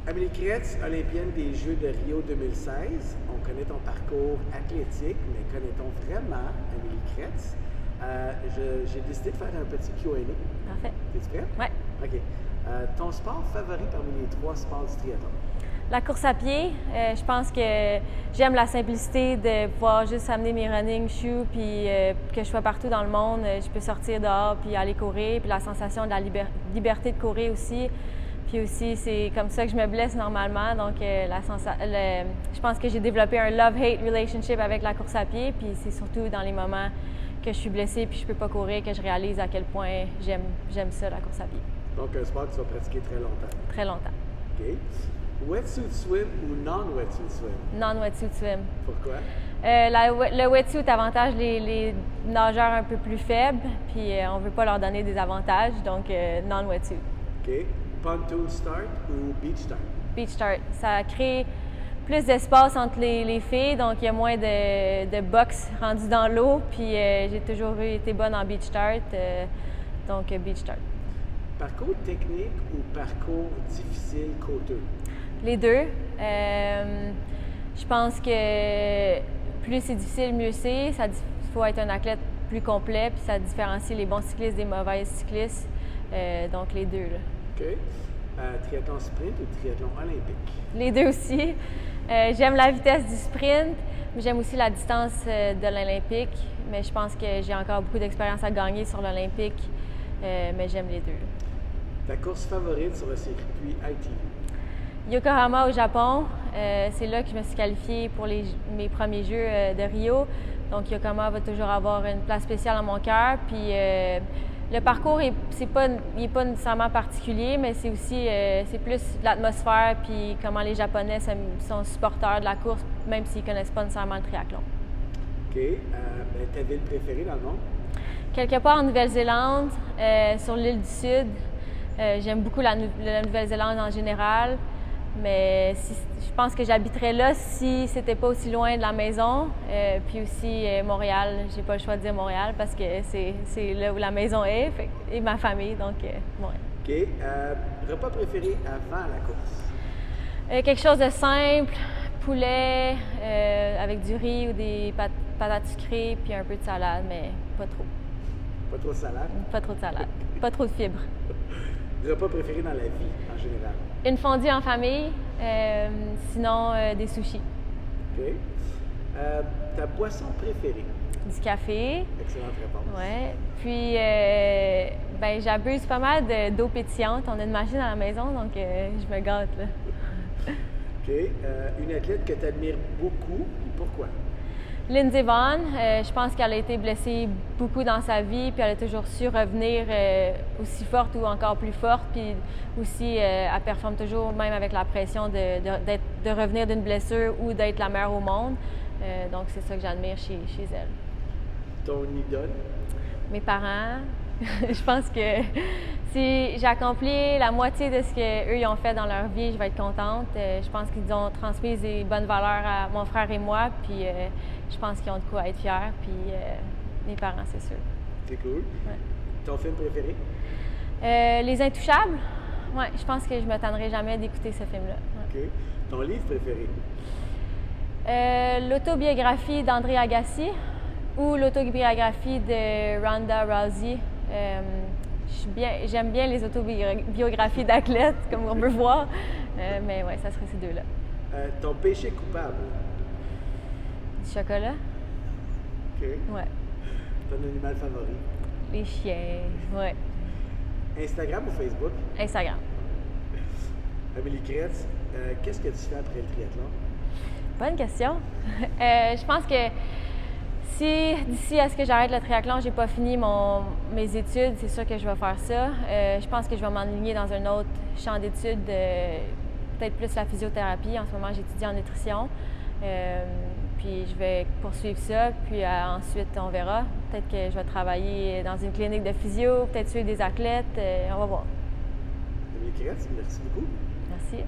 Amélie Kretz, olympienne des Jeux de Rio 2016. On connaît ton parcours athlétique, mais connaît-on vraiment Amélie Kretz? J'ai décidé de faire un petit Q&A. Parfait. Es-tu prêt? Oui. OK. Ton sport favori parmi les 3 sports du triathlon? La course à pied, je pense que j'aime la simplicité de pouvoir juste amener mes running shoes puis que je sois partout dans le monde, je peux sortir dehors puis aller courir, puis la sensation de la liberté de courir aussi. Puis aussi, c'est comme ça que je me blesse normalement, donc je pense que j'ai développé un love-hate relationship avec la course à pied, puis c'est surtout dans les moments que je suis blessée puis je peux pas courir que je réalise à quel point j'aime ça, la course à pied. Donc, un sport que tu vas pratiquer très longtemps? Très longtemps. OK. Wetsuit swim ou non-wetsuit swim? Non-wetsuit swim. Pourquoi? Le wetsuit avantage les nageurs un peu plus faibles, puis on ne veut pas leur donner des avantages, donc non-wetsuit. OK. Pontoon start ou beach start? Beach start. Ça crée plus d'espace entre les filles, donc il y a moins de box rendus dans l'eau, puis j'ai toujours été bonne en beach start, donc beach start. Parcours technique ou parcours difficile côteux? Les deux. Je pense que plus c'est difficile, mieux c'est. Il faut être un athlète plus complet, puis ça différencie les bons cyclistes des mauvais cyclistes. Donc les deux. Là. OK. Triathlon sprint ou triathlon olympique? Les deux aussi. J'aime la vitesse du sprint, mais j'aime aussi la distance de l'olympique. Mais je pense que j'ai encore beaucoup d'expérience à gagner sur l'olympique, mais j'aime les deux. Ta course favorite sur le circuit ITU? Yokohama au Japon, c'est là que je me suis qualifiée pour mes premiers Jeux de Rio. Donc Yokohama va toujours avoir une place spéciale dans mon cœur. Puis le parcours, il n'est pas nécessairement particulier, mais c'est aussi c'est plus l'atmosphère puis comment les Japonais sont supporters de la course, même s'ils ne connaissent pas nécessairement le triathlon. OK. Ta ville préférée dans le monde? Quelque part en Nouvelle-Zélande, sur l'île du Sud. J'aime beaucoup la Nouvelle-Zélande en général. Mais je pense que j'habiterais là si c'était pas aussi loin de la maison. Puis aussi Montréal, j'ai pas le choix de dire Montréal parce que c'est là où la maison est et ma famille, donc Montréal. OK. Repas préféré avant la course? Quelque chose de simple, poulet avec du riz ou des patates sucrées puis un peu de salade, mais pas trop. Pas trop de salade? Pas trop de salade. Pas trop de fibres. Repas préféré dans la vie en général? Une fondue en famille, sinon des sushis. OK. Ta boisson préférée? Du café. Excellente réponse. Oui. Puis, j'abuse pas mal d'eau pétillante. On a une machine à la maison, donc je me gâte. Là. OK. Une athlète que tu admires beaucoup, et pourquoi? Lindsey Vonn, je pense qu'elle a été blessée beaucoup dans sa vie, puis elle a toujours su revenir aussi forte ou encore plus forte, puis aussi elle performe toujours, même avec la pression de revenir d'une blessure ou d'être la meilleure au monde. Donc c'est ça que j'admire chez elle. Ton idole? Mes parents. Je pense que si j'ai accompli la moitié de ce qu'eux ils ont fait dans leur vie, je vais être contente. Je pense qu'ils ont transmis des bonnes valeurs à mon frère et moi, puis je pense qu'ils ont de quoi être fiers, puis mes parents, c'est sûr. C'est cool. Ouais. Ton film préféré? Les Intouchables. Oui, je pense que je ne me tannerai jamais d'écouter ce film-là. Ouais. OK. Ton livre préféré? L'autobiographie d'André Agassi ou l'autobiographie de Ronda Rousey. J'aime bien les autobiographies d'athlètes, comme on peut voir, mais ouais, ça serait ces deux-là. Ton péché coupable? Du chocolat? OK. Ouais. Ton animal favori? Les chiens, ouais. Instagram ou Facebook? Instagram. Amélie Kretz, qu'est-ce que tu fais après le triathlon? Bonne question. Je pense que si d'ici à ce que j'arrête le triathlon, j'ai pas fini mes études, c'est sûr que je vais faire ça. Je pense que je vais m'enligner dans un autre champ d'études, peut-être plus la physiothérapie. En ce moment, j'étudie en nutrition. Puis je vais poursuivre ça, puis ensuite on verra. Peut-être que je vais travailler dans une clinique de physio, peut-être suivre des athlètes, on va voir. Amélie Kretz, merci beaucoup. Merci.